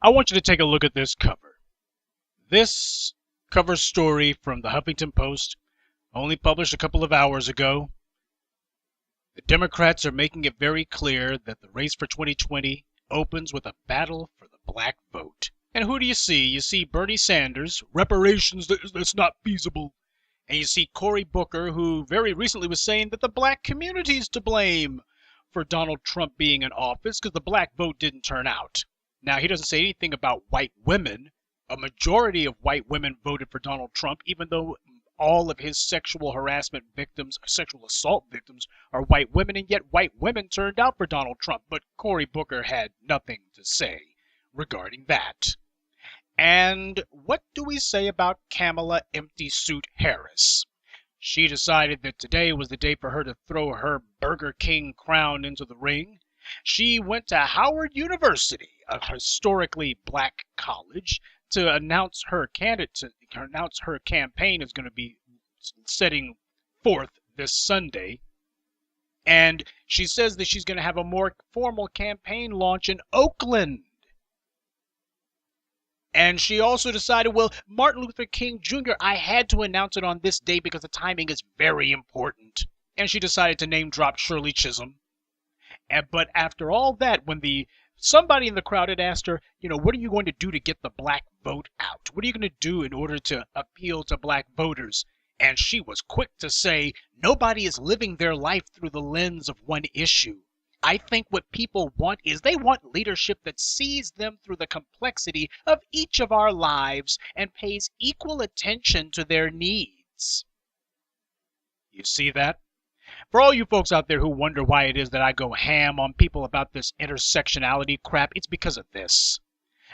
I want you to take a look at this cover. This cover story from the Huffington Post, only published a couple of hours ago. The Democrats are making it very clear that the race for 2020 opens with a battle for the black vote. And who do you see? You see Bernie Sanders, reparations, that's not feasible. And you see Cory Booker, who very recently was saying that the black community is to blame for Donald Trump being in office because the black vote didn't turn out. Now, he doesn't say anything about white women. A majority of white women voted for Donald Trump, even though all of his sexual harassment victims, sexual assault victims, are white women, and yet white women turned out for Donald Trump. But Cory Booker had nothing to say regarding that. And what do we say about Kamala Empty Suit Harris? She decided that today was the day for her to throw her Burger King crown into the ring. She went to Howard University, a historically black college, to announce her campaign is going to be setting forth this Sunday. And she says that she's going to have a more formal campaign launch in Oakland. And she also decided, well, Martin Luther King Jr., I had to announce it on this day because the timing is very important. And she decided to name drop Shirley Chisholm. But after all that, when somebody in the crowd had asked her, what are you going to do to get the black vote out? What are you going to do in order to appeal to black voters? And she was quick to say, nobody is living their life through the lens of one issue. I think what people want is they want leadership that sees them through the complexity of each of our lives and pays equal attention to their needs. You see that? For all you folks out there who wonder why it is that I go ham on people about this intersectionality crap, it's because of this.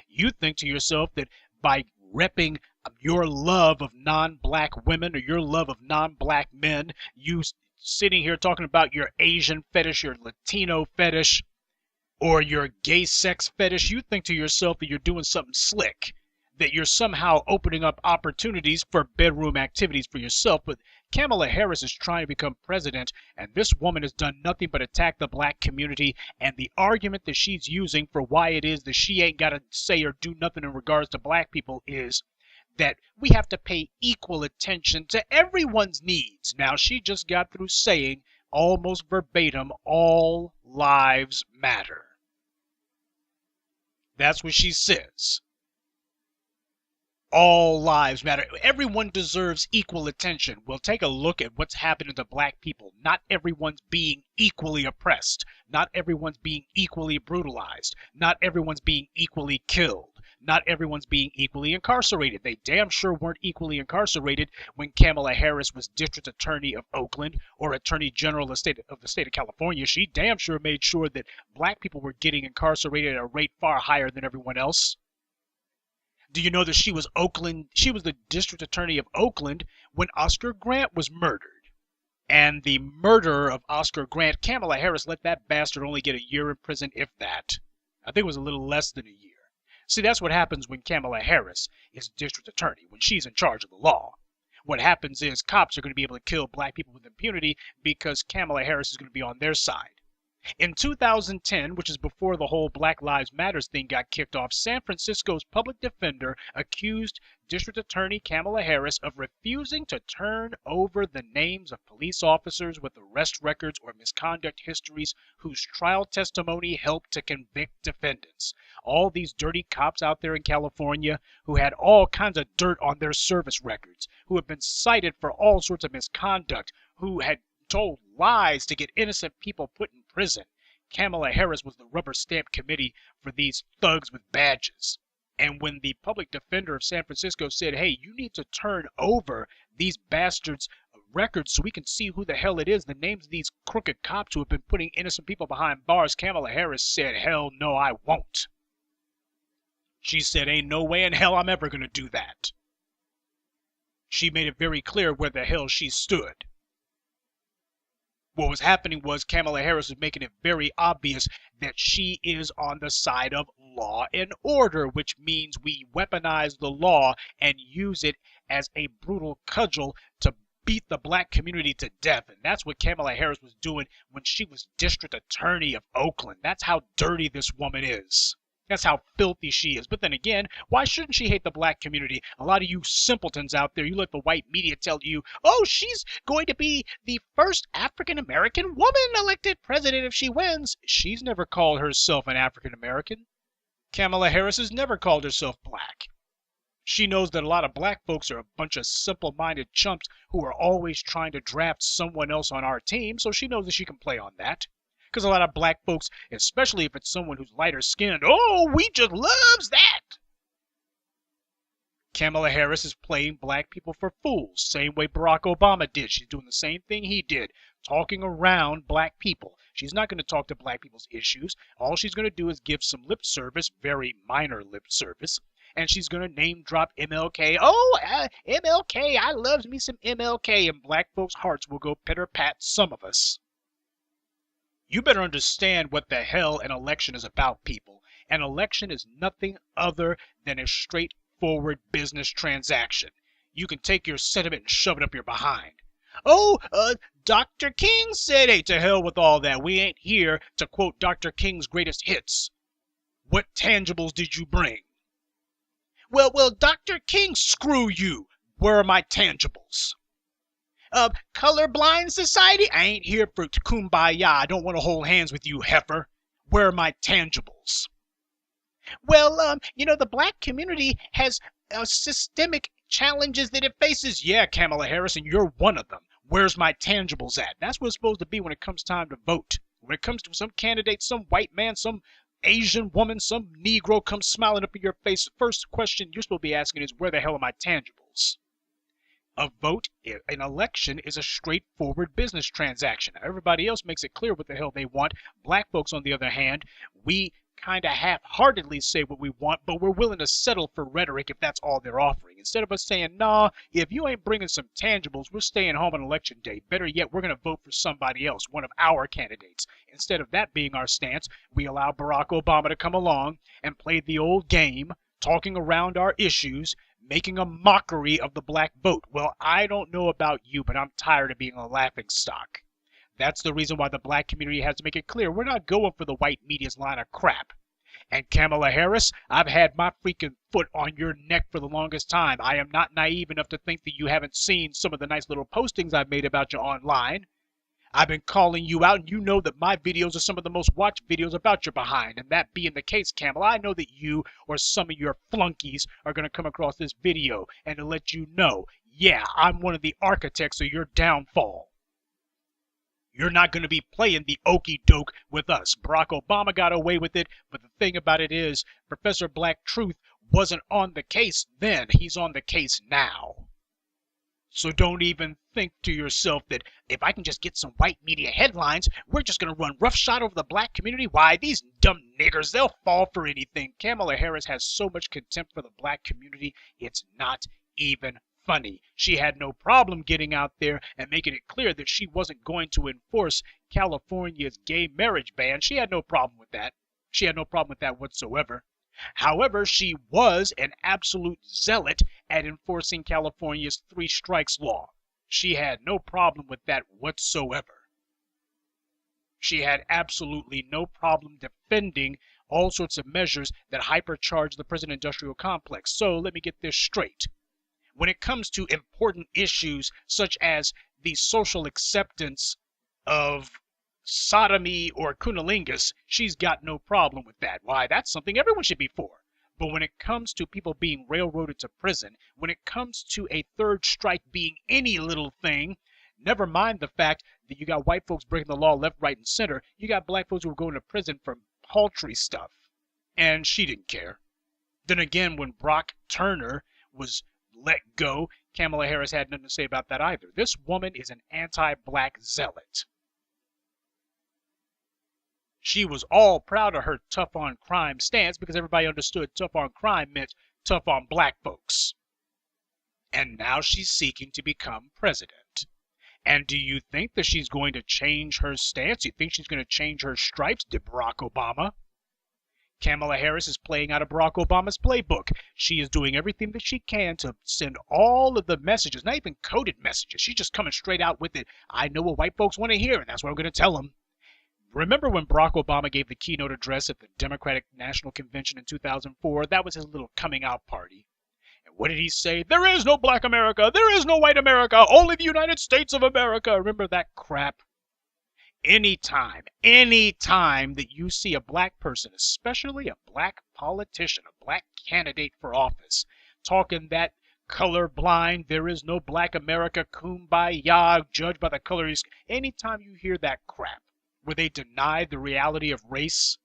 You think to yourself that by repping your love of non-black women or your love of non-black men, you sitting here talking about your Asian fetish, your Latino fetish, or your gay sex fetish, you think to yourself that you're doing something slick, that you're somehow opening up opportunities for bedroom activities for yourself. But Kamala Harris is trying to become president, and this woman has done nothing but attack the black community, and the argument that she's using for why it is that she ain't got to say or do nothing in regards to black people is that we have to pay equal attention to everyone's needs. Now, she just got through saying, almost verbatim, all lives matter. That's what she says. All lives matter. Everyone deserves equal attention. Well, take a look at what's happening to black people. Not everyone's being equally oppressed. Not everyone's being equally brutalized. Not everyone's being equally killed. Not everyone's being equally incarcerated. They damn sure weren't equally incarcerated when Kamala Harris was District Attorney of Oakland or Attorney General of the state of California. She damn sure made sure that black people were getting incarcerated at a rate far higher than everyone else. Do you know that she was the District Attorney of Oakland when Oscar Grant was murdered? And the murderer of Oscar Grant, Kamala Harris let that bastard only get a year in prison, if that. I think it was a little less than a year. See, that's what happens when Kamala Harris is district attorney, when she's in charge of the law. What happens is cops are going to be able to kill black people with impunity because Kamala Harris is going to be on their side. In 2010, which is before the whole Black Lives Matter thing got kicked off, San Francisco's public defender accused District Attorney Kamala Harris of refusing to turn over the names of police officers with arrest records or misconduct histories whose trial testimony helped to convict defendants. All these dirty cops out there in California who had all kinds of dirt on their service records, who have been cited for all sorts of misconduct, who had told lies to get innocent people put in prison. Kamala Harris was the rubber stamp committee for these thugs with badges. And when the public defender of San Francisco said, hey, you need to turn over these bastards' records so we can see who the hell it is, the names of these crooked cops who have been putting innocent people behind bars, Kamala Harris said, hell no, I won't. She said, ain't no way in hell I'm ever going to do that. She made it very clear where the hell she stood. What was happening was Kamala Harris was making it very obvious that she is on the side of law and order, which means we weaponize the law and use it as a brutal cudgel to beat the black community to death. And that's what Kamala Harris was doing when she was district attorney of Oakland. That's how dirty this woman is. That's how filthy she is. But then again, why shouldn't she hate the black community? A lot of you simpletons out there, you let the white media tell you, oh, she's going to be the first African American woman elected president if she wins. She's never called herself an African American. Kamala Harris has never called herself black. She knows that a lot of black folks are a bunch of simple-minded chumps who are always trying to draft someone else on our team, so she knows that she can play on that. Because a lot of black folks, especially if it's someone who's lighter skinned, oh, we just loves that. Kamala Harris is playing black people for fools, same way Barack Obama did. She's doing the same thing he did, talking around black people. She's not going to talk to black people's issues. All she's going to do is give some lip service, very minor lip service, and she's going to name drop MLK. Oh, MLK, I loves me some MLK, and black folks' hearts will go pitter-pat, some of us. You better understand what the hell an election is about, people. An election is nothing other than a straightforward business transaction. You can take your sentiment and shove it up your behind. Oh, Dr. King said, hey, to hell with all that. We ain't here to quote Dr. King's greatest hits. What tangibles did you bring? Well, Dr. King, screw you. Where are my tangibles? Colorblind society? I ain't here for kumbaya. I don't want to hold hands with you, heifer. Where are my tangibles? Well, the black community has systemic challenges that it faces. Yeah, Kamala Harris, and you're one of them. Where's my tangibles at? That's what it's supposed to be when it comes time to vote. When it comes to some candidate, some white man, some Asian woman, some Negro comes smiling up in your face, the first question you're supposed to be asking is, where the hell are my tangibles? A vote, an election, is a straightforward business transaction. Everybody else makes it clear what the hell they want. Black folks, on the other hand, we kind of half-heartedly say what we want, but we're willing to settle for rhetoric if that's all they're offering. Instead of us saying, nah, if you ain't bringing some tangibles, we're staying home on election day. Better yet, we're going to vote for somebody else, one of our candidates. Instead of that being our stance, we allow Barack Obama to come along and play the old game, talking around our issues, making a mockery of the black vote. Well, I don't know about you, but I'm tired of being a laughingstock. That's the reason why the black community has to make it clear we're not going for the white media's line of crap. And Kamala Harris, I've had my freaking foot on your neck for the longest time. I am not naive enough to think that you haven't seen some of the nice little postings I've made about you online. I've been calling you out, and you know that my videos are some of the most watched videos about your behind. And that being the case, Kamala, I know that you or some of your flunkies are going to come across this video and to let you know, yeah, I'm one of the architects of your downfall. You're not going to be playing the okey doke with us. Barack Obama got away with it, but the thing about it is, Professor Black Truth wasn't on the case then. He's on the case now. So don't even think to yourself that if I can just get some white media headlines, we're just going to run roughshod over the black community. Why, these dumb niggers, they'll fall for anything. Kamala Harris has so much contempt for the black community, it's not even funny. She had no problem getting out there and making it clear that she wasn't going to enforce California's gay marriage ban. She had no problem with that. She had no problem with that whatsoever. However, she was an absolute zealot at enforcing California's 3 strikes law. She had no problem with that whatsoever. She had absolutely no problem defending all sorts of measures that hypercharge the prison industrial complex. So let me get this straight. When it comes to important issues such as the social acceptance of sodomy or cunnilingus, she's got no problem with that. Why, that's something everyone should be for. But when it comes to people being railroaded to prison, when it comes to a 3rd strike being any little thing, never mind the fact that you got white folks breaking the law left, right, and center, you got black folks who are going to prison for paltry stuff. And she didn't care. Then again, when Brock Turner was let go, Kamala Harris had nothing to say about that either. This woman is an anti-black zealot. She was all proud of her tough on crime stance because everybody understood tough on crime meant tough on black folks. And now she's seeking to become president. And do you think that she's going to change her stance? You think she's going to change her stripes? Did Barack Obama? Kamala Harris is playing out of Barack Obama's playbook. She is doing everything that she can to send all of the messages, not even coded messages. She's just coming straight out with it. I know what white folks want to hear, and that's what I'm going to tell them. Remember when Barack Obama gave the keynote address at the Democratic National Convention in 2004? That was his little coming out party. And what did he say? There is no black America. There is no white America. Only the United States of America. Remember that crap? Anytime that you see a black person, especially a black politician, a black candidate for office, talking that colorblind, there is no black America, kumbaya, judged by the color of his skin, anytime you hear that crap, where they deny the reality of race,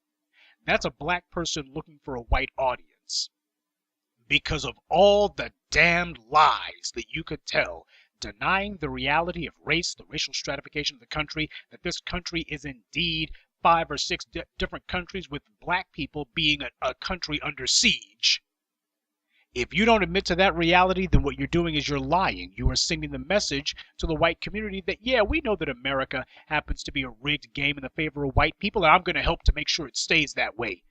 that's a black person looking for a white audience. Because of all the damned lies that you could tell, denying the reality of race, the racial stratification of the country, that this country is indeed 5 or 6 different countries with black people being a country under siege. If you don't admit to that reality, then what you're doing is you're lying. You are sending the message to the white community that, yeah, we know that America happens to be a rigged game in the favor of white people, and I'm going to help to make sure it stays that way.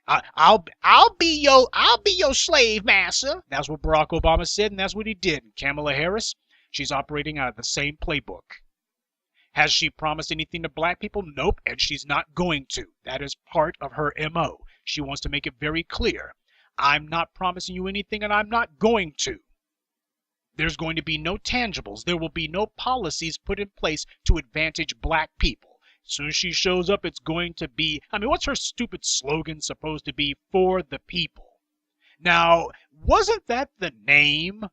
I'll be your slave master. That's what Barack Obama said, and that's what he did. And Kamala Harris, she's operating out of the same playbook. Has she promised anything to black people? Nope, and she's not going to. That is part of her MO. She wants to make it very clear. I'm not promising you anything, and I'm not going to. There's going to be no tangibles. There will be no policies put in place to advantage black people. As soon as she shows up, it's going to be, I mean, what's her stupid slogan supposed to be? For the people. Now, wasn't that the name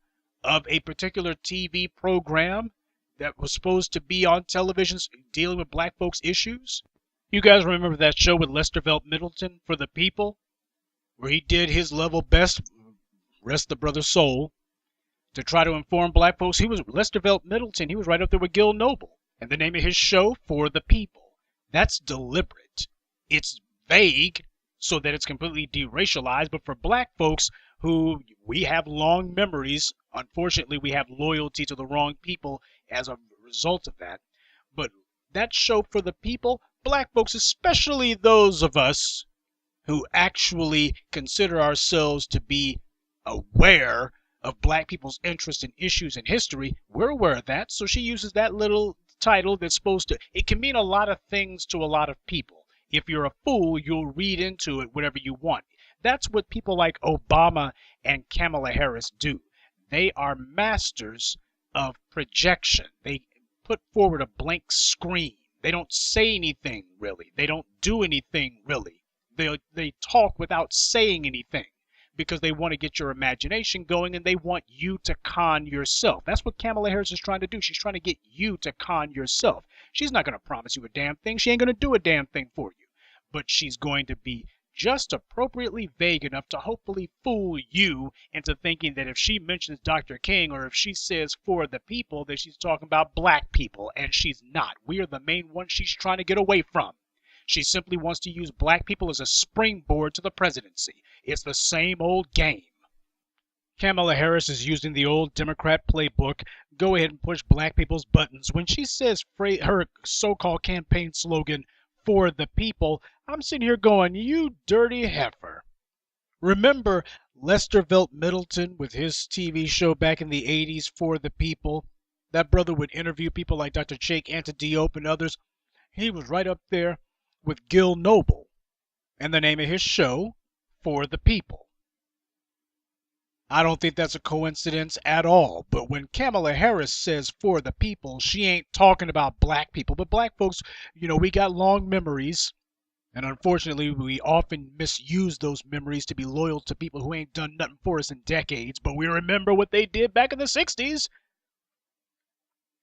of a particular TV program that was supposed to be on television dealing with black folks' issues? You guys remember that show with Lester Middleton, For the People, where he did his level best, rest the brother's soul, to try to inform black folks? He was Lester Middleton. He was right up there with Gil Noble. And the name of his show, For the People. That's deliberate. It's vague so that it's completely deracialized, but for black folks who we have long memories, unfortunately we have loyalty to the wrong people as a result of that. But that show, For the People, black folks, especially those of us who actually consider ourselves to be aware of black people's interests and issues in history, we're aware of that. So she uses that little title that's supposed to, it can mean a lot of things to a lot of people. If you're a fool, you'll read into it whatever you want. That's what people like Obama and Kamala Harris do. They are masters of projection. They put forward a blank screen. They don't say anything really. They don't do anything really. They talk without saying anything because they want to get your imagination going and they want you to con yourself. That's what Kamala Harris is trying to do. She's trying to get you to con yourself. She's not going to promise you a damn thing. She ain't going to do a damn thing for you. But she's going to be just appropriately vague enough to hopefully fool you into thinking that if she mentions Dr. King or if she says For the People, that she's talking about black people, and she's not. We are the main ones she's trying to get away from. She simply wants to use black people as a springboard to the presidency. It's the same old game. Kamala Harris is using the old Democrat playbook, go ahead and push black people's buttons. When she says her so-called campaign slogan, For the People, I'm sitting here going, you dirty heifer. Remember Lester Middleton with his TV show back in the 80s, For the People? That brother would interview people like Dr. Jake Antidiop and others. He was right up there with Gil Noble, and the name of his show, For the People. I don't think that's a coincidence at all, but when Kamala Harris says For the People, she ain't talking about black people, but black folks, you know, we got long memories, and unfortunately we often misuse those memories to be loyal to people who ain't done nothing for us in decades, but we remember what they did back in the 60s.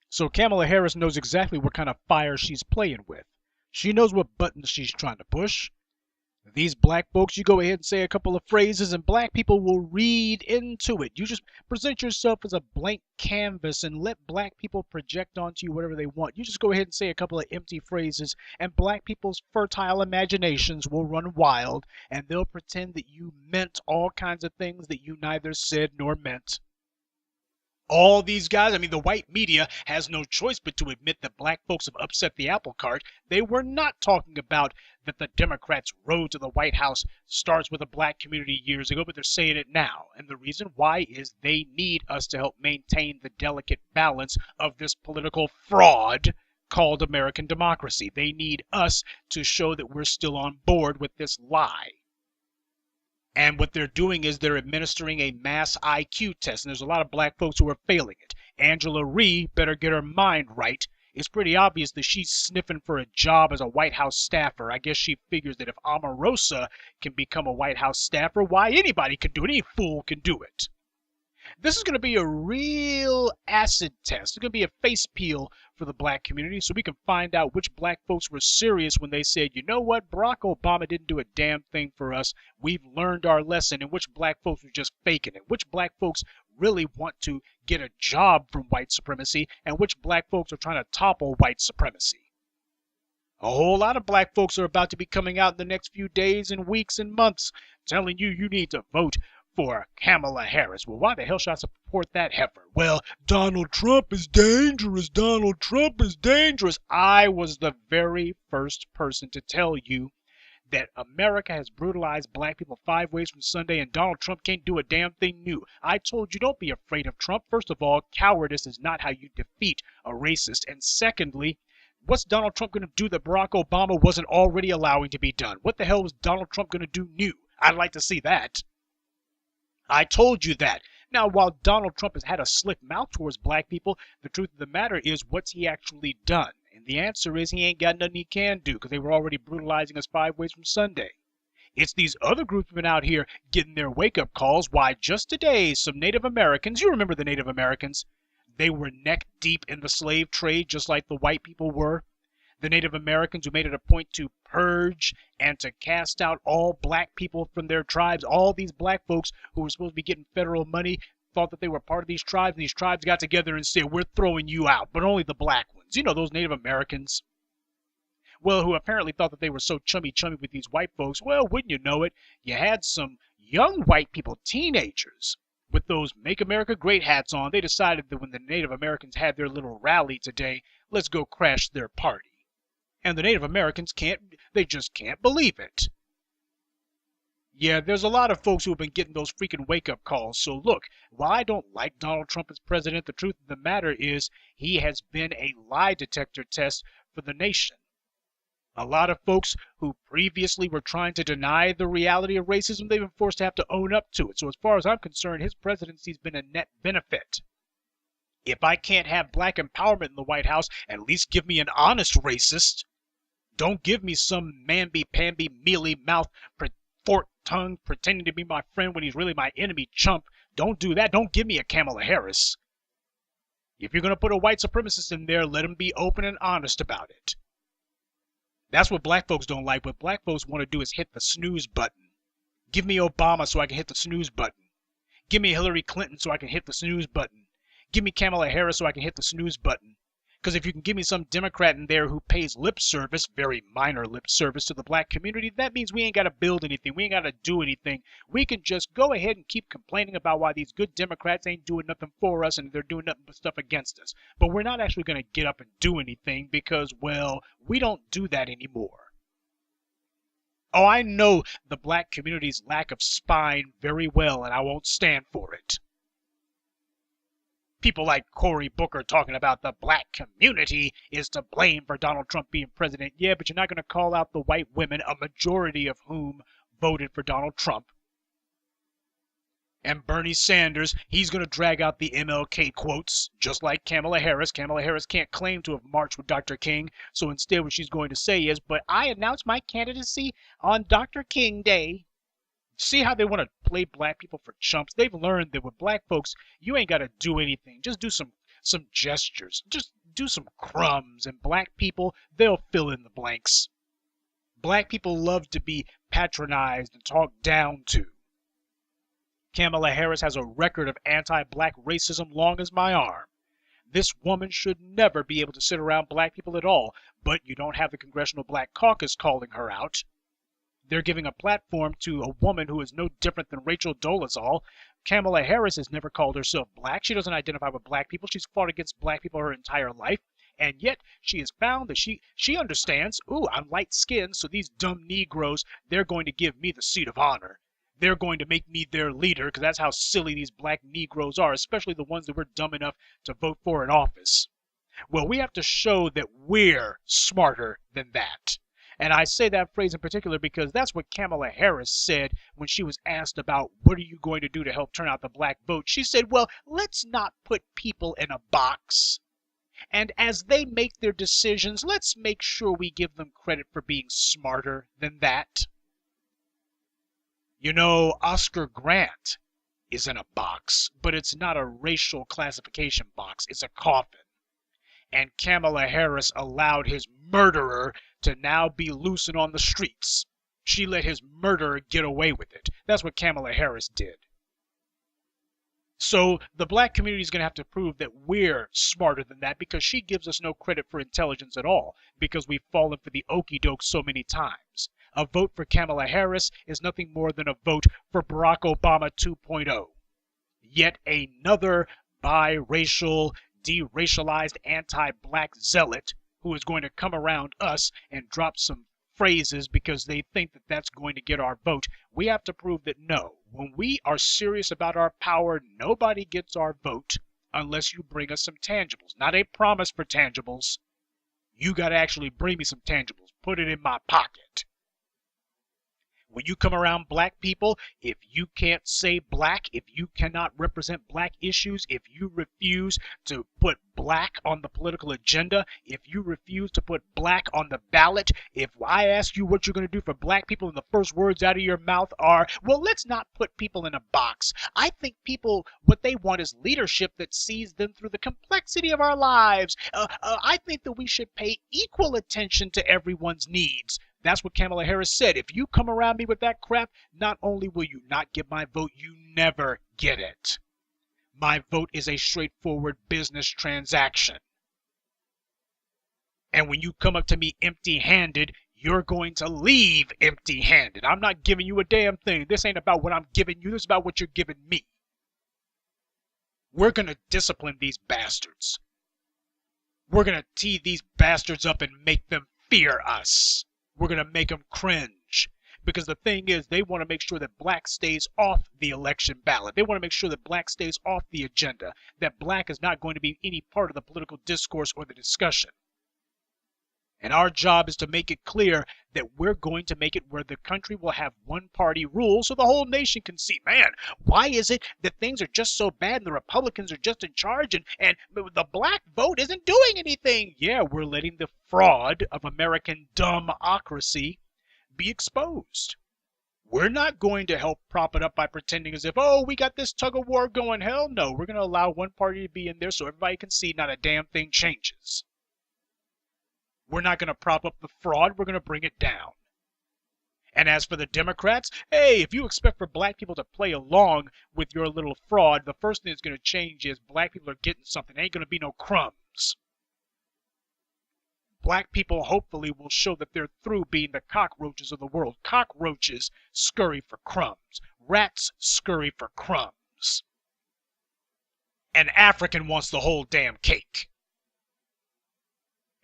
So Kamala Harris knows exactly what kind of fire she's playing with. She knows what buttons she's trying to push. These black folks, you go ahead and say a couple of phrases and black people will read into it. You just present yourself as a blank canvas and let black people project onto you whatever they want. You just go ahead and say a couple of empty phrases and black people's fertile imaginations will run wild and they'll pretend that you meant all kinds of things that you neither said nor meant. All these guys, I mean, the white media has no choice but to admit that black folks have upset the apple cart. They were not talking about that the Democrats' road to the White House starts with a black community years ago, but they're saying it now. And the reason why is they need us to help maintain the delicate balance of this political fraud called American democracy. They need us to show that we're still on board with this lie. And what they're doing is they're administering a mass IQ test, and there's a lot of black folks who are failing it. Angela Rhee better get her mind right. It's pretty obvious that she's sniffing for a job as a White House staffer. I guess she figures that if Omarosa can become a White House staffer, why, anybody can do it. Any fool can do it. This is going to be a real acid test. It's going to be a face peel for the black community so we can find out which black folks were serious when they said, you know what, Barack Obama didn't do a damn thing for us. We've learned our lesson, and which black folks were just faking it. Which black folks really want to get a job from white supremacy, and which black folks are trying to topple white supremacy. A whole lot of black folks are about to be coming out in the next few days and weeks and months telling you you need to vote for Kamala Harris. Well, why the hell should I support that heifer? Well, Donald Trump is dangerous. Donald Trump is dangerous. I was the very first person to tell you that America has brutalized black people 5 ways from Sunday, and Donald Trump can't do a damn thing new. I told you, don't be afraid of Trump. First of all, cowardice is not how you defeat a racist. And secondly, what's Donald Trump going to do that Barack Obama wasn't already allowing to be done? What the hell was Donald Trump going to do new? I'd like to see that. I told you that. Now, while Donald Trump has had a slick mouth towards black people, the truth of the matter is, what's he actually done? And the answer is he ain't got nothing he can do, because they were already brutalizing us 5 ways from Sunday. It's these other groups who've been out here getting their wake-up calls. Why, just today, some Native Americans, you remember the Native Americans, they were neck deep in the slave trade just like the white people were. The Native Americans who made it a point to purge and to cast out all black people from their tribes. All these black folks who were supposed to be getting federal money thought that they were part of these tribes, and these tribes got together and said, we're throwing you out, but only the black ones. You know, those Native Americans. Well, who apparently thought that they were so chummy-chummy with these white folks. Well, wouldn't you know it, you had some young white people, teenagers, with those Make America Great hats on. They decided that when the Native Americans had their little rally today, let's go crash their party. And the Native Americans they just can't believe it. Yeah, there's a lot of folks who have been getting those freaking wake-up calls. So look, while I don't like Donald Trump as president, the truth of the matter is he has been a lie detector test for the nation. A lot of folks who previously were trying to deny the reality of racism, they've been forced to have to own up to it. So as far as I'm concerned, his presidency's been a net benefit. If I can't have black empowerment in the White House, at least give me an honest racist. Don't give me some mamby-pamby, mealy-mouth, forked tongue pretending to be my friend when he's really my enemy chump. Don't do that. Don't give me a Kamala Harris. If you're going to put a white supremacist in there, let him be open and honest about it. That's what black folks don't like. What black folks want to do is hit the snooze button. Give me Obama so I can hit the snooze button. Give me Hillary Clinton so I can hit the snooze button. Give me Kamala Harris so I can hit the snooze button. Because if you can give me some Democrat in there who pays lip service, very minor lip service to the black community, that means we ain't got to build anything. We ain't got to do anything. We can just go ahead and keep complaining about why these good Democrats ain't doing nothing for us and they're doing nothing but stuff against us. But we're not actually going to get up and do anything because, well, we don't do that anymore. Oh, I know the black community's lack of spine very well, and I won't stand for it. People like Cory Booker talking about the black community is to blame for Donald Trump being president. Yeah, but you're not going to call out the white women, a majority of whom voted for Donald Trump. And Bernie Sanders, he's going to drag out the MLK quotes, just like Kamala Harris. Kamala Harris can't claim to have marched with Dr. King, so instead what she's going to say is, but I announced my candidacy on Dr. King Day. See how they want to play black people for chumps? They've learned that with black folks, you ain't got to do anything. Just do some gestures. Just do some crumbs. And black people, they'll fill in the blanks. Black people love to be patronized and talked down to. Kamala Harris has a record of anti-black racism long as my arm. This woman should never be able to sit around black people at all, but you don't have the Congressional Black Caucus calling her out. They're giving a platform to a woman who is no different than Rachel Dolezal. Kamala Harris has never called herself black. She doesn't identify with black people. She's fought against black people her entire life. And yet she has found that she understands, ooh, I'm light-skinned, so these dumb Negroes, they're going to give me the seat of honor. They're going to make me their leader, because that's how silly these black Negroes are, especially the ones that were dumb enough to vote for in office. Well, we have to show that we're smarter than that. And I say that phrase in particular because that's what Kamala Harris said when she was asked about what are you going to do to help turn out the black vote. She said, well, let's not put people in a box. And as they make their decisions, let's make sure we give them credit for being smarter than that. You know, Oscar Grant is in a box, but it's not a racial classification box. It's a coffin. And Kamala Harris allowed his murderer to now be loose and on the streets. She let his murderer get away with it. That's what Kamala Harris did. So the black community is going to have to prove that we're smarter than that because she gives us no credit for intelligence at all because we've fallen for the okie doke so many times. A vote for Kamala Harris is nothing more than a vote for Barack Obama 2.0. Yet another biracial, deracialized, anti-black zealot who is going to come around us and drop some phrases because they think that that's going to get our vote. We have to prove that no, when we are serious about our power, nobody gets our vote unless you bring us some tangibles. Not a promise for tangibles. You got to actually bring me some tangibles. Put it in my pocket. When you come around black people, if you can't say black, if you cannot represent black issues, if you refuse to put black on the political agenda, if you refuse to put black on the ballot, if I ask you what you're going to do for black people and the first words out of your mouth are, well, let's not put people in a box. I think people, what they want is leadership that sees them through the complexity of our lives. I think that we should pay equal attention to everyone's needs. That's what Kamala Harris said. If you come around me with that crap, not only will you not get my vote, you never get it. My vote is a straightforward business transaction. And when you come up to me empty-handed, you're going to leave empty-handed. I'm not giving you a damn thing. This ain't about what I'm giving you. This is about what you're giving me. We're going to discipline these bastards. We're going to tee these bastards up and make them fear us. We're going to make them cringe. Because the thing is, they want to make sure that black stays off the election ballot. They want to make sure that black stays off the agenda. That black is not going to be any part of the political discourse or the discussion. And our job is to make it clear that we're going to make it where the country will have one-party rule so the whole nation can see, man, why is it that things are just so bad and the Republicans are just in charge and the black vote isn't doing anything? Yeah, we're letting the fraud of American dumbocracy be exposed. We're not going to help prop it up by pretending as if, oh, we got this tug of war going. Hell no, we're going to allow one party to be in there so everybody can see not a damn thing changes. We're not going to prop up the fraud. We're going to bring it down. And as for the Democrats, hey, if you expect for black people to play along with your little fraud, the first thing that's going to change is black people are getting something. There ain't going to be no crumbs. Black people hopefully will show that they're through being the cockroaches of the world. Cockroaches scurry for crumbs. Rats scurry for crumbs. An African wants the whole damn cake.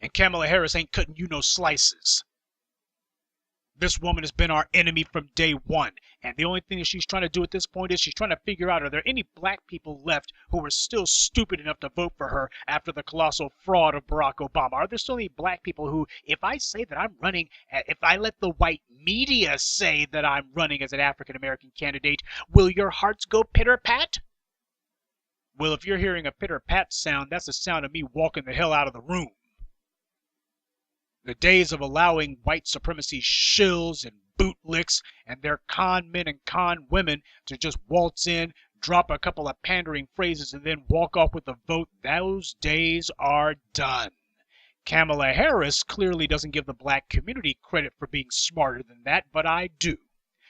And Kamala Harris ain't cutting you no slices. This woman has been our enemy from day one. And the only thing that she's trying to do at this point is she's trying to figure out, are there any black people left who are still stupid enough to vote for her after the colossal fraud of Barack Obama? Are there still any black people who, if I say that I'm running, if I let the white media say that I'm running as an African-American candidate, will your hearts go pitter-pat? Well, if you're hearing a pitter-pat sound, that's the sound of me walking the hell out of the room. The days of allowing white supremacy shills and bootlicks and their con men and con women to just waltz in, drop a couple of pandering phrases, and then walk off with a vote, those days are done. Kamala Harris clearly doesn't give the black community credit for being smarter than that, but I do.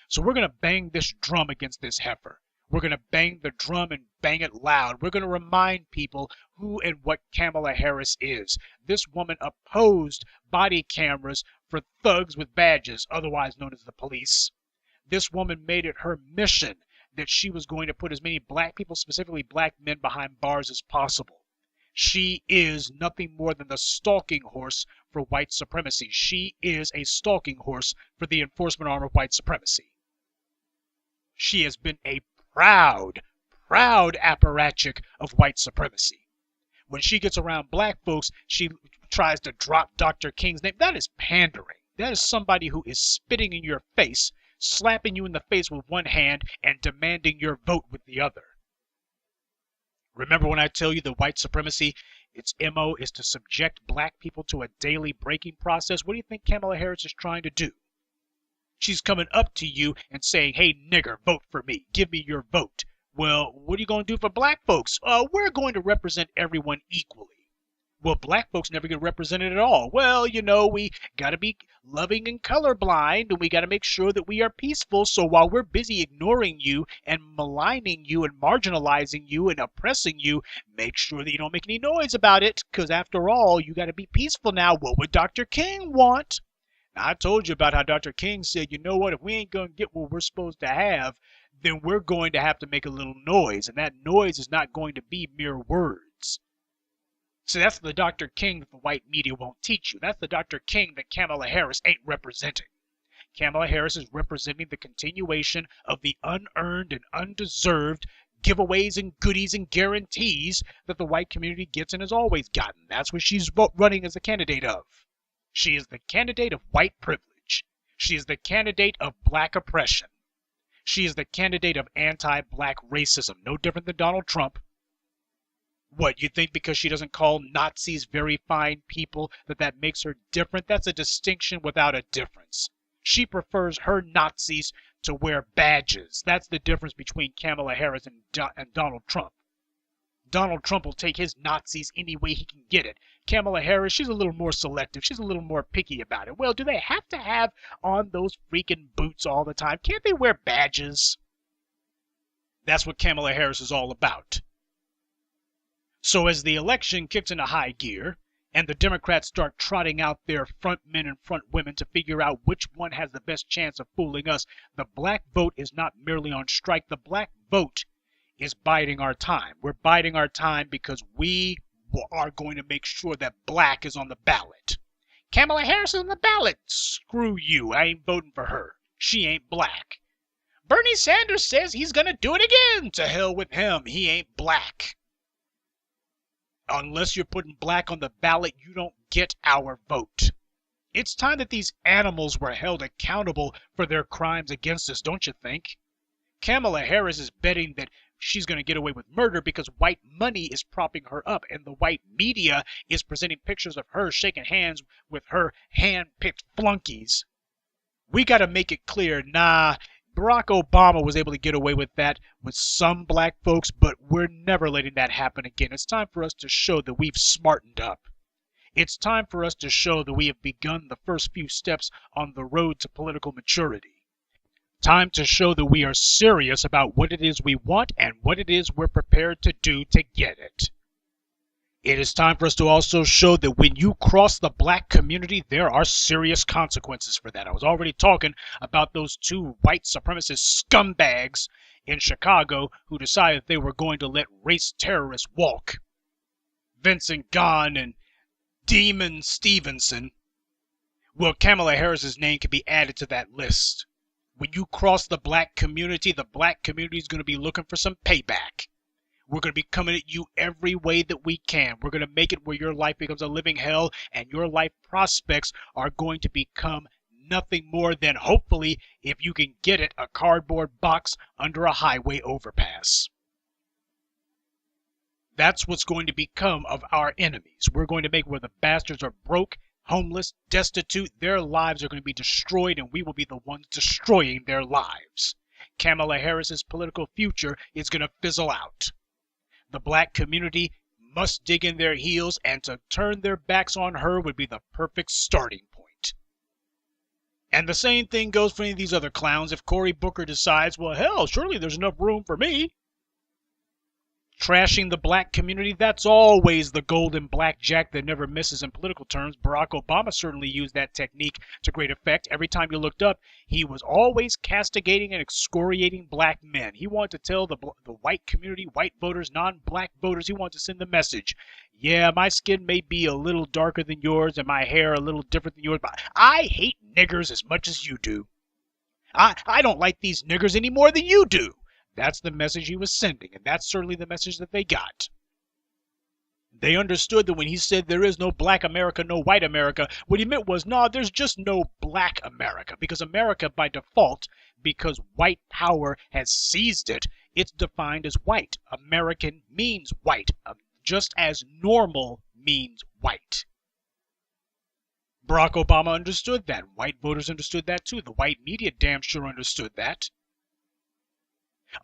So we're going to bang this drum against this heifer. We're going to bang the drum and bang it loud. We're going to remind people who and what Kamala Harris is. This woman opposed body cameras for thugs with badges, otherwise known as the police. This woman made it her mission that she was going to put as many black people, specifically black men, behind bars as possible. She is nothing more than the stalking horse for white supremacy. She is a stalking horse for the enforcement arm of white supremacy. She has been a proud apparatchik of white supremacy. When she gets around black folks, she tries to drop Dr. King's name. That is pandering. That is somebody who is spitting in your face, slapping you in the face with one hand, and demanding your vote with the other. Remember when I tell you the white supremacy, its MO is to subject black people to a daily breaking process? What do you think Kamala Harris is trying to do? She's coming up to you and saying, hey, nigger, vote for me. Give me your vote. Well, what are you going to do for black folks? We're going to represent everyone equally. Well, black folks never get represented at all. Well, you know, we got to be loving and colorblind, and we got to make sure that we are peaceful. So while we're busy ignoring you and maligning you and marginalizing you and oppressing you, make sure that you don't make any noise about it, because after all, you got to be peaceful now. What would Dr. King want? Now, I told you about how Dr. King said, you know what, if we ain't going to get what we're supposed to have, then we're going to have to make a little noise, and that noise is not going to be mere words. So that's the Dr. King that the white media won't teach you. That's the Dr. King that Kamala Harris ain't representing. Kamala Harris is representing the continuation of the unearned and undeserved giveaways and goodies and guarantees that the white community gets and has always gotten. That's what she's running as a candidate of. She is the candidate of white privilege. She is the candidate of black oppression. She is the candidate of anti-black racism, no different than Donald Trump. What, you think because she doesn't call Nazis very fine people that makes her different? That's a distinction without a difference. She prefers her Nazis to wear badges. That's the difference between Kamala Harris and Donald Trump. Donald Trump will take his Nazis any way he can get it. Kamala Harris, she's a little more selective. She's a little more picky about it. Well, do they have to have on those freaking boots all the time? Can't they wear badges? That's what Kamala Harris is all about. So as the election kicks into high gear, and the Democrats start trotting out their front men and front women to figure out which one has the best chance of fooling us, the black vote is not merely on strike. The black vote is biding our time. We're biding our time because we are going to make sure that black is on the ballot. Kamala Harris is on the ballot. Screw you. I ain't voting for her. She ain't black. Bernie Sanders says he's going to do it again. To hell with him. He ain't black. Unless you're putting black on the ballot, you don't get our vote. It's time that these animals were held accountable for their crimes against us, don't you think? Kamala Harris is betting that she's going to get away with murder because white money is propping her up, and the white media is presenting pictures of her shaking hands with her hand-picked flunkies. We got to make it clear, nah, Barack Obama was able to get away with that with some black folks, but we're never letting that happen again. It's time for us to show that we've smartened up. It's time for us to show that we have begun the first few steps on the road to political maturity. Time to show that we are serious about what it is we want and what it is we're prepared to do to get it. It is time for us to also show that when you cross the black community, there are serious consequences for that. I was already talking about those two white supremacist scumbags in Chicago who decided they were going to let race terrorists walk. Vincent Gahn and Demon Stevenson. Well, Kamala Harris's name can be added to that list. When you cross the black community is going to be looking for some payback. We're going to be coming at you every way that we can. We're going to make it where your life becomes a living hell and your life prospects are going to become nothing more than, hopefully, if you can get it, a cardboard box under a highway overpass. That's what's going to become of our enemies. We're going to make where the bastards are broke, homeless, destitute. Their lives are going to be destroyed, and we will be the ones destroying their lives. Kamala Harris's political future is going to fizzle out. The black community must dig in their heels, and to turn their backs on her would be the perfect starting point. And the same thing goes for any of these other clowns. If Cory Booker decides, well, hell, surely there's enough room for me. Trashing the black community, that's always the golden blackjack that never misses in political terms. Barack Obama certainly used that technique to great effect. Every time you looked up, he was always castigating and excoriating black men. He wanted to tell the white community, white voters, non-black voters, he wanted to send the message, yeah, my skin may be a little darker than yours and my hair a little different than yours, but I hate niggers as much as you do. I don't like these niggers any more than you do. That's the message he was sending, and that's certainly the message that they got. They understood that when he said there is no black America, no white America, what he meant was, no, there's just no black America. Because America, by default, because white power has seized it, it's defined as white. American means white, just as normal means white. Barack Obama understood that. White voters understood that too. The white media damn sure understood that.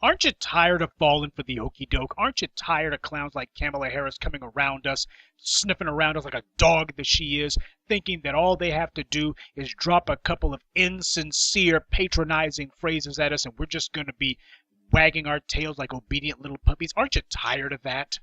Aren't you tired of falling for the okie doke? Aren't you tired of clowns like Kamala Harris coming around us, sniffing around us like a dog that she is, thinking that all they have to do is drop a couple of insincere, patronizing phrases at us and we're just going to be wagging our tails like obedient little puppies? Aren't you tired of that?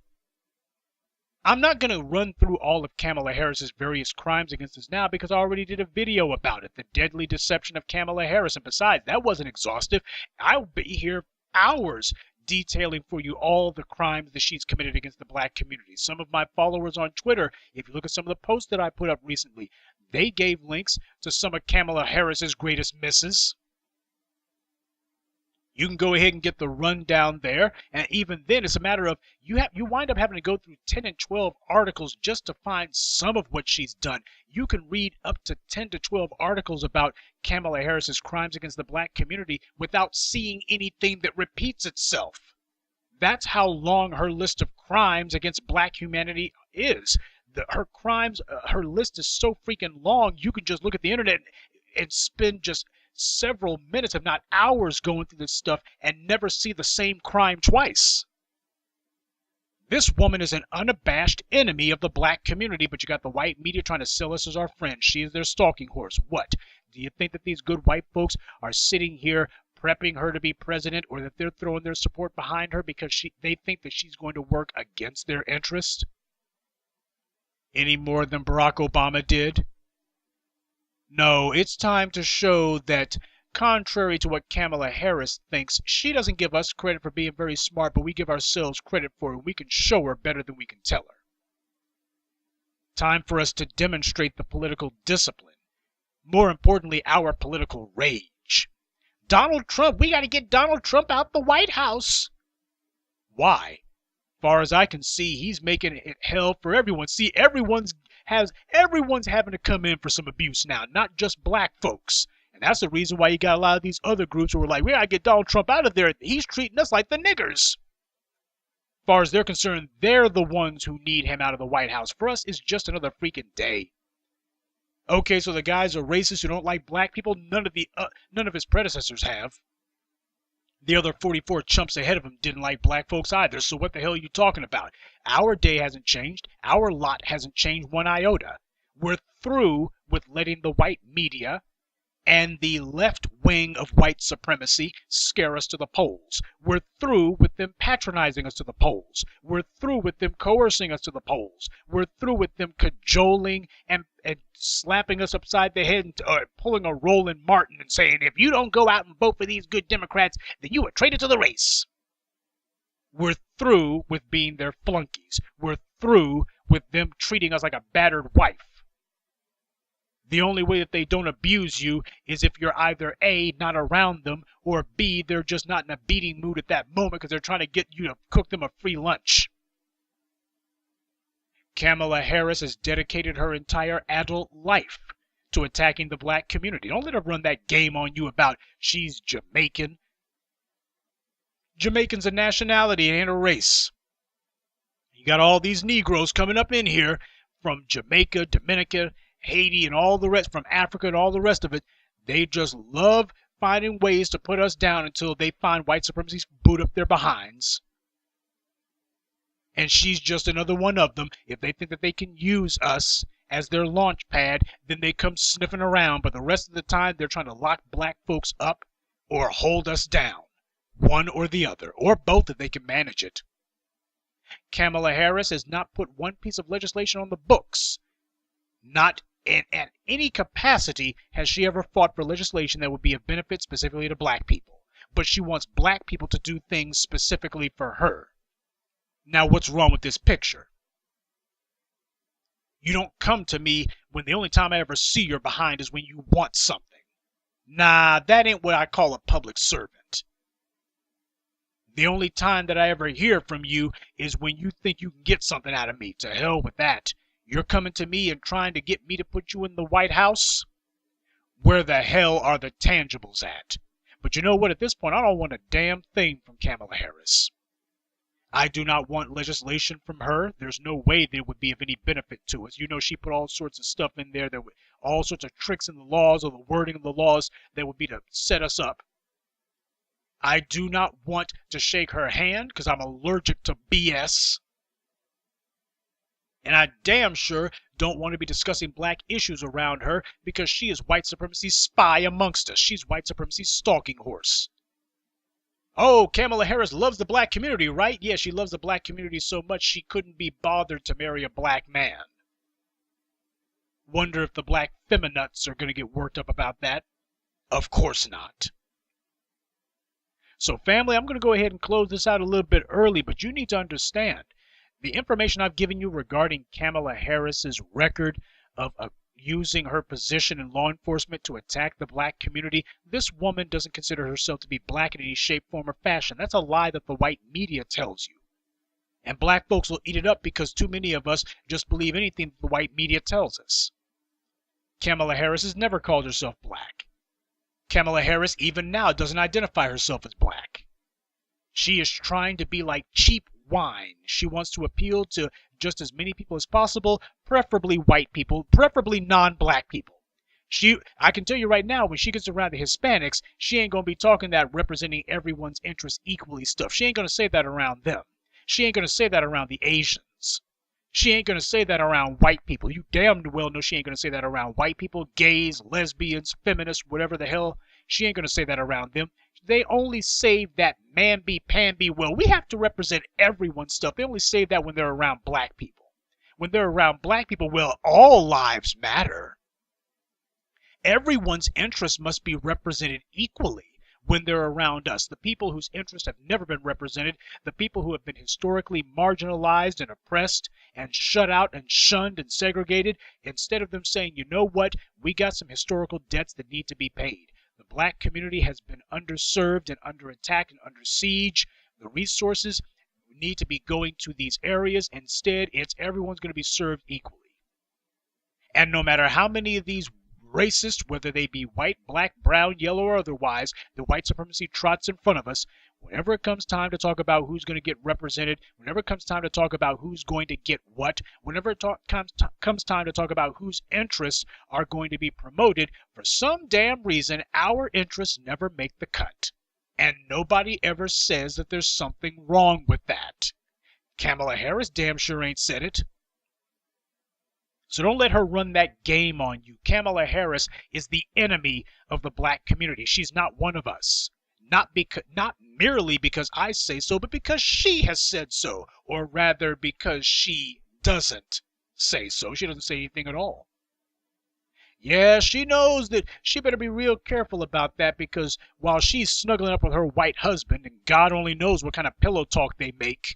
I'm not going to run through all of Kamala Harris's various crimes against us now because I already did a video about it, the deadly deception of Kamala Harris. And besides, that wasn't exhaustive. I'll be here hours detailing for you all the crimes that she's committed against the black community. Some of my followers on Twitter, if you look at some of the posts that I put up recently, they gave links to some of Kamala Harris's greatest misses. You can go ahead and get the rundown there, and even then it's a matter of you wind up having to go through 10 and 12 articles just to find some of what she's done. You can read up to 10 to 12 articles about Kamala Harris's crimes against the black community without seeing anything that repeats itself. That's how long her list of crimes against black humanity is. Her crimes, her list is so freaking long, you can just look at the internet and spend just several minutes, if not hours, going through this stuff and never see the same crime twice. This woman is an unabashed enemy of the black community, but you got the white media trying to sell us as our friend. She is their stalking horse. What? Do you think that these good white folks are sitting here prepping her to be president, or that they're throwing their support behind her because they think that she's going to work against their interest? Any more than Barack Obama did? No, it's time to show that, contrary to what Kamala Harris thinks, she doesn't give us credit for being very smart, but we give ourselves credit for it. We can show her better than we can tell her. Time for us to demonstrate the political discipline. More importantly, our political rage. Donald Trump, we got to get Donald Trump out the White House. Why? Far as I can see, he's making it hell for everyone. See, everyone's having to come in for some abuse now, not just black folks. And that's the reason why you got a lot of these other groups who are like, we gotta get Donald Trump out of there. He's treating us like the niggers. As far as they're concerned, they're the ones who need him out of the White House. For us, it's just another freaking day. Okay, so the guys are racist who don't like black people. None of his predecessors have. The other 44 chumps ahead of him didn't like black folks either, so what the hell are you talking about? Our day hasn't changed. Our lot hasn't changed one iota. We're through with letting the white media and the left wing of white supremacy scare us to the polls. We're through with them patronizing us to the polls. We're through with them coercing us to the polls. We're through with them cajoling and slapping us upside the head and pulling a Roland Martin and saying, if you don't go out and vote for these good Democrats, then you are traitor to the race. We're through with being their flunkies. We're through with them treating us like a battered wife. The only way that they don't abuse you is if you're either A, not around them, or B, they're just not in a beating mood at that moment because they're trying to get you to cook them a free lunch. Kamala Harris has dedicated her entire adult life to attacking the black community. Don't let her run that game on you about she's Jamaican. Jamaican's a nationality, it ain't a race. You got all these Negroes coming up in here from Jamaica, Dominica, Haiti, and all the rest, from Africa and all the rest of it. They just love finding ways to put us down until they find white supremacists boot up their behinds. And she's just another one of them. If they think that they can use us as their launch pad, then they come sniffing around. But the rest of the time, they're trying to lock black folks up or hold us down. One or the other, or both if they can manage it. Kamala Harris has not put one piece of legislation on the books. Not in any capacity has she ever fought for legislation that would be of benefit specifically to black people. But she wants black people to do things specifically for her. Now, what's wrong with this picture? You don't come to me when the only time I ever see you're behind is when you want something. Nah, that ain't what I call a public servant. The only time that I ever hear from you is when you think you can get something out of me. To hell with that. You're coming to me and trying to get me to put you in the White House? Where the hell are the tangibles at? But you know what? At this point, I don't want a damn thing from Kamala Harris. I do not want legislation from her. There's no way that it would be of any benefit to us. You know, she put all sorts of stuff in there, that would, all sorts of tricks in the laws or the wording of the laws that would be to set us up. I do not want to shake her hand because I'm allergic to BS. And I damn sure don't want to be discussing black issues around her because she is white supremacy's spy amongst us. She's white supremacy's stalking horse. Oh, Kamala Harris loves the black community, right? Yeah, she loves the black community so much she couldn't be bothered to marry a black man. Wonder if the black feminists are going to get worked up about that. Of course not. So family, I'm going to go ahead and close this out a little bit early, but you need to understand the information I've given you regarding Kamala Harris's record of using her position in law enforcement to attack the black community. This woman doesn't consider herself to be black in any shape, form, or fashion. That's a lie that the white media tells you. And black folks will eat it up because too many of us just believe anything the white media tells us. Kamala Harris has never called herself black. Kamala Harris, even now, doesn't identify herself as black. She is trying to be like cheap wine. She wants to appeal to just as many people as possible, preferably white people, preferably non-black people. I can tell you right now, when she gets around the Hispanics, she ain't going to be talking that representing everyone's interests equally stuff. She ain't going to say that around them. She ain't going to say that around the Asians. She ain't going to say that around white people. You damn well know she ain't going to say that around white people, gays, lesbians, feminists, whatever the hell. She ain't going to say that around them. They only save that mamby-pamby, well, we have to represent everyone's stuff. They only save that when they're around black people. When they're around black people, well, all lives matter. Everyone's interests must be represented equally when they're around us. The people whose interests have never been represented, the people who have been historically marginalized and oppressed and shut out and shunned and segregated, instead of them saying, you know what, we got some historical debts that need to be paid. The black community has been underserved and under attack and under siege. The resources need to be going to these areas. Instead, it's everyone's going to be served equally. And no matter how many of these racists, whether they be white, black, brown, yellow, or otherwise, the white supremacy trots in front of us, whenever it comes time to talk about who's going to get represented, whenever it comes time to talk about who's going to get what, whenever it comes time to talk about whose interests are going to be promoted, for some damn reason, our interests never make the cut. And nobody ever says that there's something wrong with that. Kamala Harris damn sure ain't said it. So don't let her run that game on you. Kamala Harris is the enemy of the black community. She's not one of us. Not merely because I say so, but because she has said so. Or rather, because she doesn't say so. She doesn't say anything at all. Yeah, she knows that she better be real careful about that, because while she's snuggling up with her white husband, and God only knows what kind of pillow talk they make,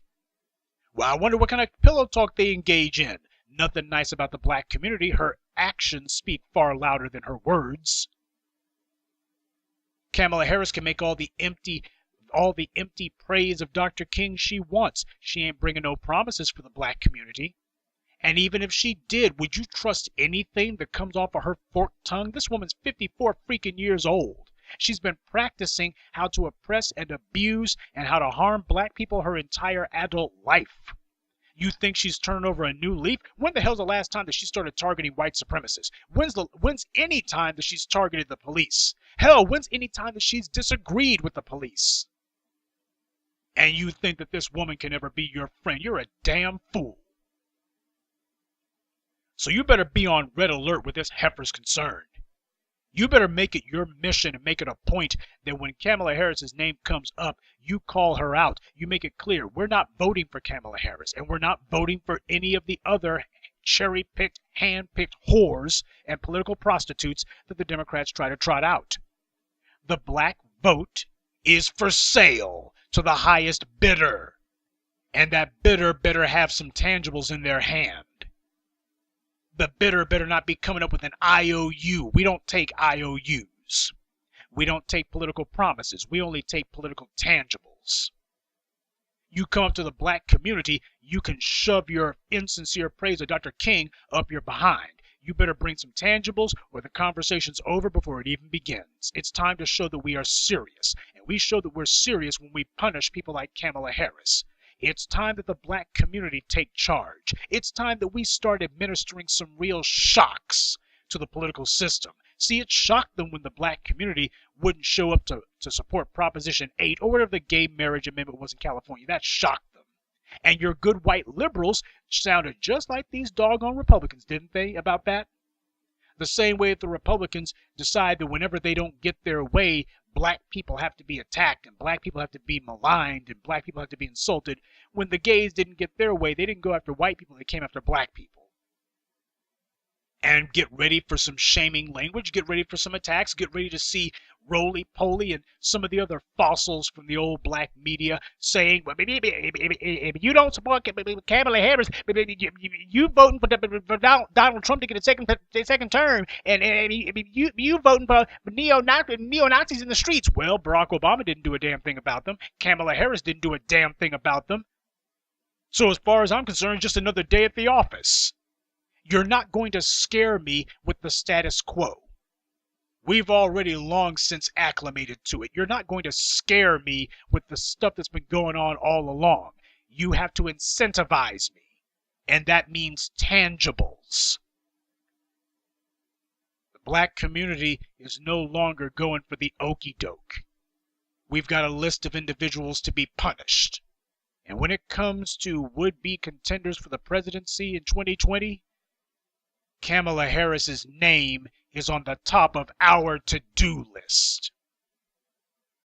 well, I wonder what kind of pillow talk they engage in. Nothing nice about the black community. Her actions speak far louder than her words. Kamala Harris can make all the empty praise of Dr. King she wants. She ain't bringing no promises for the black community. And even if she did, would you trust anything that comes off of her forked tongue? This woman's 54 freaking years old. She's been practicing how to oppress and abuse and how to harm black people her entire adult life. You think she's turning over a new leaf? When the hell's the last time that she started targeting white supremacists? When's any time that she's targeted the police? Hell, when's any time that she's disagreed with the police? And you think that this woman can ever be your friend? You're a damn fool. So you better be on red alert with this heifer's concerned. You better make it your mission and make it a point that when Kamala Harris's name comes up, you call her out. You make it clear we're not voting for Kamala Harris, and we're not voting for any of the other cherry-picked, hand-picked whores and political prostitutes that the Democrats try to trot out. The black vote is for sale to the highest bidder, and that bidder better have some tangibles in their hand. The bidder better not be coming up with an IOU. We don't take IOUs. We don't take political promises. We only take political tangibles. You come up to the black community, you can shove your insincere praise of Dr. King up your behind. You better bring some tangibles or the conversation's over before it even begins. It's time to show that we are serious, and we show that we're serious when we punish people like Kamala Harris. It's time that the black community take charge. It's time that we start administering some real shocks to the political system. See, it shocked them when the black community wouldn't show up to support Proposition 8 or whatever the gay marriage amendment was in California. That shocked them. And your good white liberals sounded just like these doggone Republicans, didn't they, about that? The same way that the Republicans decide that whenever they don't get their way, black people have to be attacked and black people have to be maligned and black people have to be insulted. When the gays didn't get their way, they didn't go after white people, they came after black people. And get ready for some shaming language, get ready for some attacks, get ready to see roly-poly and some of the other fossils from the old black media saying, well, if you don't support Kamala Harris, you voting for Donald Trump to get a second term, and you voting for neo-Nazis in the streets. Well, Barack Obama didn't do a damn thing about them. Kamala Harris didn't do a damn thing about them. So as far as I'm concerned, just another day at the office. You're not going to scare me with the status quo. We've already long since acclimated to it. You're not going to scare me with the stuff that's been going on all along. You have to incentivize me, and that means tangibles. The black community is no longer going for the okey doke. We've got a list of individuals to be punished. And when it comes to would-be contenders for the presidency in 2020, Kamala Harris's name is on the top of our to-do list.